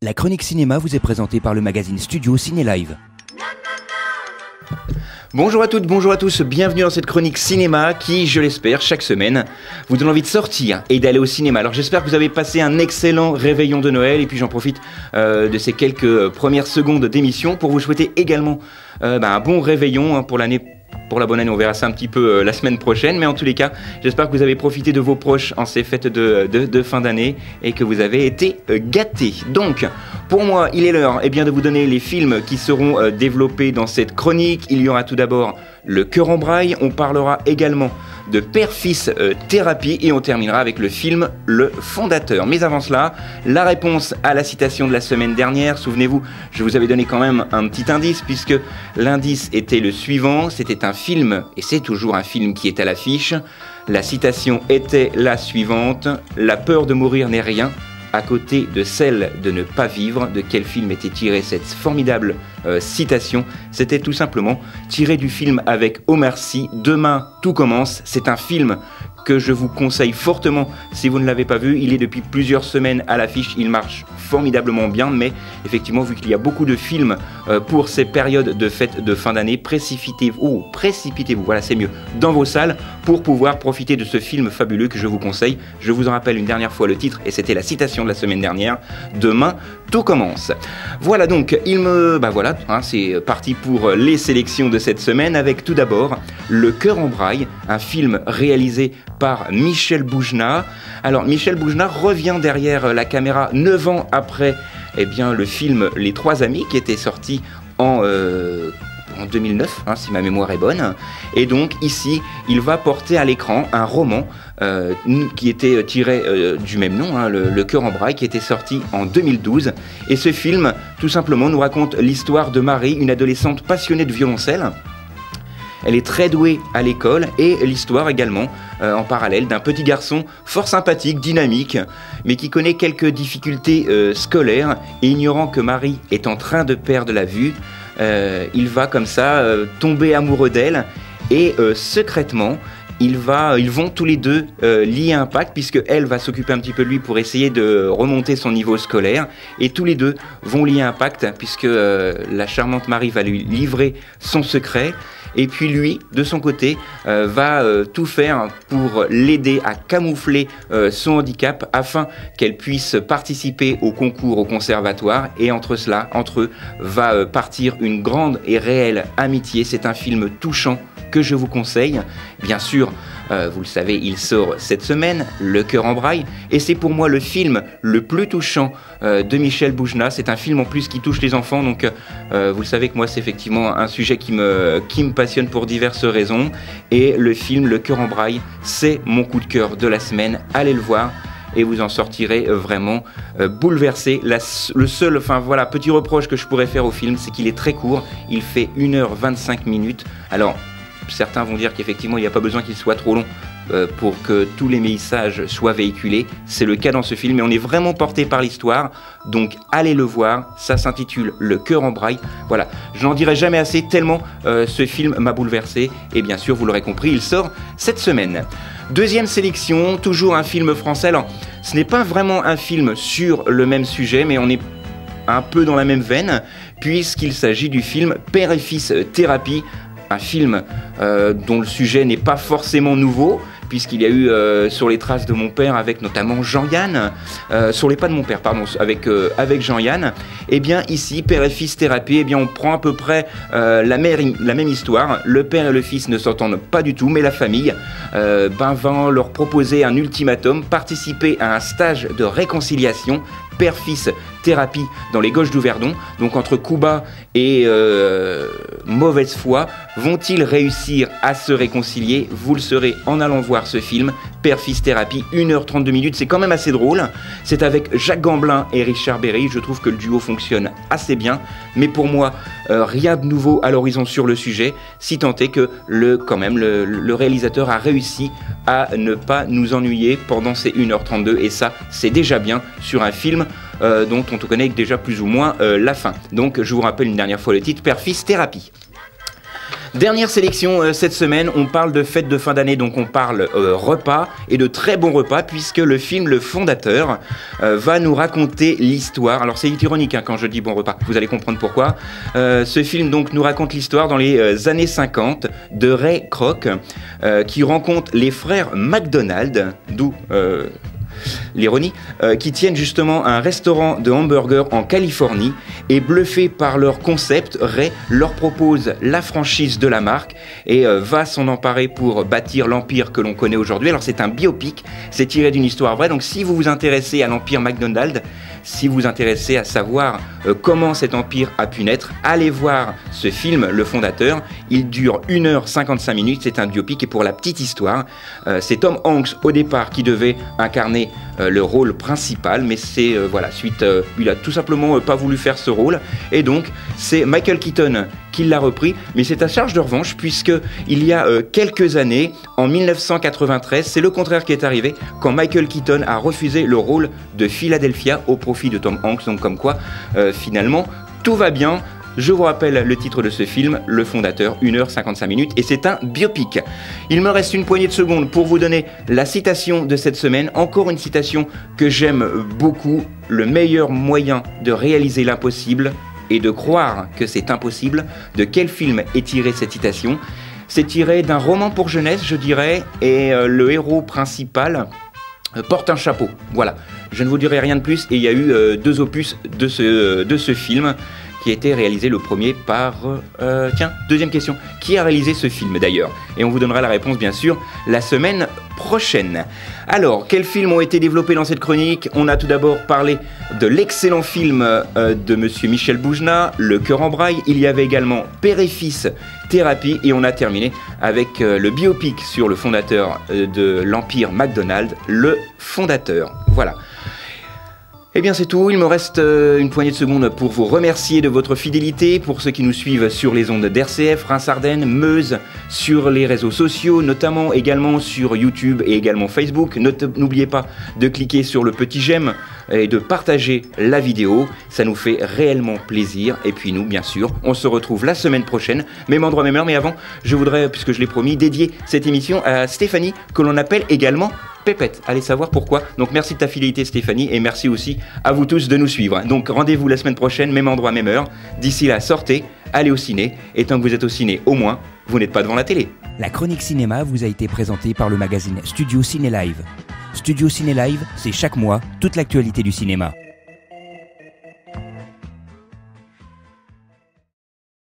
La chronique cinéma vous est présentée par le magazine Studio Ciné Live. Bonjour à toutes, bonjour à tous, bienvenue dans cette chronique cinéma qui, je l'espère, chaque semaine, vous donne envie de sortir et d'aller au cinéma. Alors j'espère que vous avez passé un excellent réveillon de Noël et puis j'en profite de ces quelques premières secondes d'émission pour vous souhaiter également un bon réveillon pour l'année. Pour la bonne année, on verra ça un petit peu la semaine prochaine, mais en tous les cas, j'espère que vous avez profité de vos proches en ces fêtes de fin d'année et que vous avez été gâtés. Donc, pour moi, il est l'heure de vous donner les films qui seront développés dans cette chronique. Il y aura tout d'abord Le Cœur en Braille, on parlera également de Père-Fils Thérapie et on terminera avec le film Le Fondateur. Mais avant cela, la réponse à la citation de la semaine dernière, souvenez-vous, je vous avais donné quand même un petit indice puisque l'indice était le suivant, c'était un film, et c'est toujours un film qui est à l'affiche. La citation était la suivante: la peur de mourir n'est rien à côté de celle de ne pas vivre. De quel film était tirée cette formidable citation? C'était tout simplement tiré du film avec Omar Sy, Demain tout commence. C'est un film que je vous conseille fortement si vous ne l'avez pas vu. Il est depuis plusieurs semaines à l'affiche, il marche formidablement bien, mais effectivement, vu qu'il y a beaucoup de films pour ces périodes de fêtes de fin d'année, précipitez-vous, voilà c'est mieux, dans vos salles pour pouvoir profiter de ce film fabuleux que je vous conseille. Je vous en rappelle une dernière fois le titre, et c'était la citation de la semaine dernière: Demain, tout commence. Voilà donc, c'est parti pour les sélections de cette semaine, avec tout d'abord Le Cœur en Braille, un film réalisé par Michel Boujna. Alors Michel Boujna revient derrière la caméra 9 ans après le film Les Trois Amis qui était sorti en 2009, si ma mémoire est bonne. Et donc ici, il va porter à l'écran un roman qui était tiré du même nom, Le Cœur en Braille, qui était sorti en 2012. Et ce film, tout simplement, nous raconte l'histoire de Marie, une adolescente passionnée de violoncelle. Elle est très douée à l'école, et l'histoire également, en parallèle, d'un petit garçon fort sympathique, dynamique, mais qui connaît quelques difficultés scolaires, et ignorant que Marie est en train de perdre la vue, il va comme ça tomber amoureux d'elle, et secrètement, ils vont tous les deux lier un pacte, puisque elle va s'occuper un petit peu de lui pour essayer de remonter son niveau scolaire, et tous les deux vont lier un pacte, puisque la charmante Marie va lui livrer son secret. Et puis lui, de son côté, va tout faire pour l'aider à camoufler son handicap afin qu'elle puisse participer au concours au conservatoire. Et entre eux, va partir une grande et réelle amitié. C'est un film touchant que je vous conseille. Bien sûr, vous le savez, il sort cette semaine, Le Cœur en Braille, et c'est pour moi le film le plus touchant de Michel Boujna. C'est un film en plus qui touche les enfants, donc vous le savez que moi c'est effectivement un sujet qui me passionne pour diverses raisons, et le film Le Cœur en Braille, c'est mon coup de cœur de la semaine. Allez le voir et vous en sortirez vraiment bouleversé. Le seul petit reproche que je pourrais faire au film, c'est qu'il est très court, il fait 1h25. Alors certains vont dire qu'effectivement il n'y a pas besoin qu'il soit trop long pour que tous les messages soient véhiculés. C'est le cas dans ce film, et on est vraiment porté par l'histoire, donc allez le voir. Ça s'intitule Le Cœur en Braille. Voilà, j'en dirai jamais assez tellement ce film m'a bouleversé, et bien sûr vous l'aurez compris, il sort cette semaine. Deuxième sélection, toujours un film français. Alors ce n'est pas vraiment un film sur le même sujet, mais on est un peu dans la même veine, puisqu'il s'agit du film Père et Fils Thérapie, un film dont le sujet n'est pas forcément nouveau, puisqu'il y a eu Sur les traces de mon père, avec notamment Jean-Yann, sur les pas de mon père, pardon, avec Jean-Yann. Et bien ici, Père et Fils Thérapie, on prend à peu près la même histoire. Le père et le fils ne s'entendent pas du tout, mais la famille va leur proposer un ultimatum: participer à un stage de réconciliation. Père-Fils Thérapie dans les Gauches d'Ouverdon. Donc entre coup bas et mauvaise foi, vont-ils réussir à se réconcilier? Vous le saurez en allant voir ce film, Père-Fils Thérapie, 1h32, c'est quand même assez drôle. C'est avec Jacques Gamblin et Richard Berry. Je trouve que le duo fonctionne assez bien, mais pour moi, rien de nouveau à l'horizon sur le sujet, si tant est que le réalisateur a réussi à ne pas nous ennuyer pendant ces 1h32, et ça, c'est déjà bien sur un film dont on connaît déjà plus ou moins la fin. Donc je vous rappelle une dernière fois le titre, Père-Fils Thérapie. Dernière sélection cette semaine, on parle de fête de fin d'année, donc on parle repas et de très bons repas puisque le film Le Fondateur va nous raconter l'histoire. Alors c'est ironique quand je dis bon repas, vous allez comprendre pourquoi. Ce film donc nous raconte l'histoire dans les années 50 de Ray Kroc qui rencontre les frères McDonald, d'où l'ironie, qui tiennent justement un restaurant de hamburgers en Californie et bluffé par leur concept, Ray leur propose la franchise de la marque et va s'en emparer pour bâtir l'empire que l'on connaît aujourd'hui. Alors c'est un biopic, c'est tiré d'une histoire vraie, donc si vous vous intéressez à l'empire McDonald's, si vous vous intéressez à savoir comment cet empire a pu naître, allez voir ce film, Le Fondateur. Il dure 1h55, c'est un biopic et pour la petite histoire, c'est Tom Hanks au départ qui devait incarner le rôle principal, mais c'est il a tout simplement pas voulu faire ce rôle et donc c'est Michael Keaton qui l'a repris, mais c'est à charge de revanche puisque il y a quelques années, en 1993, c'est le contraire qui est arrivé quand Michael Keaton a refusé le rôle de Philadelphia au profit de Tom Hanks, donc comme quoi finalement tout va bien. Je vous rappelle le titre de ce film, Le Fondateur, 1h55, et c'est un biopic. Il me reste une poignée de secondes pour vous donner la citation de cette semaine. Encore une citation que j'aime beaucoup. Le meilleur moyen de réaliser l'impossible et de croire que c'est impossible. De quel film est tirée cette citation ? C'est tiré d'un roman pour jeunesse, je dirais, et le héros principal porte un chapeau. Voilà, je ne vous dirai rien de plus, et il y a eu 2 opus de ce film qui a été réalisé le premier par... deuxième question. Qui a réalisé ce film d'ailleurs ? Et on vous donnera la réponse bien sûr la semaine prochaine. Alors, quels films ont été développés dans cette chronique ? On a tout d'abord parlé de l'excellent film de Monsieur Michel Boujna, Le Cœur en Braille. Il y avait également Père et Fils, Thérapie. Et on a terminé avec le biopic sur le fondateur de l'Empire McDonald's, Le Fondateur. Voilà. Eh bien c'est tout, il me reste une poignée de secondes pour vous remercier de votre fidélité, pour ceux qui nous suivent sur les ondes d'RCF, Reims-Ardennes, Meuse, sur les réseaux sociaux, notamment également sur YouTube et également Facebook. N'oubliez pas de cliquer sur le petit j'aime et de partager la vidéo, ça nous fait réellement plaisir. Et puis nous, bien sûr, on se retrouve la semaine prochaine, même endroit, même heure, mais avant, je voudrais, puisque je l'ai promis, dédier cette émission à Stéphanie, que l'on appelle également Pépette, allez savoir pourquoi. Donc merci de ta fidélité Stéphanie et merci aussi à vous tous de nous suivre. Donc rendez-vous la semaine prochaine, même endroit, même heure. D'ici là, sortez, allez au ciné et tant que vous êtes au ciné, au moins, vous n'êtes pas devant la télé. La chronique cinéma vous a été présentée par le magazine Studio Ciné Live. Studio Ciné Live, c'est chaque mois toute l'actualité du cinéma.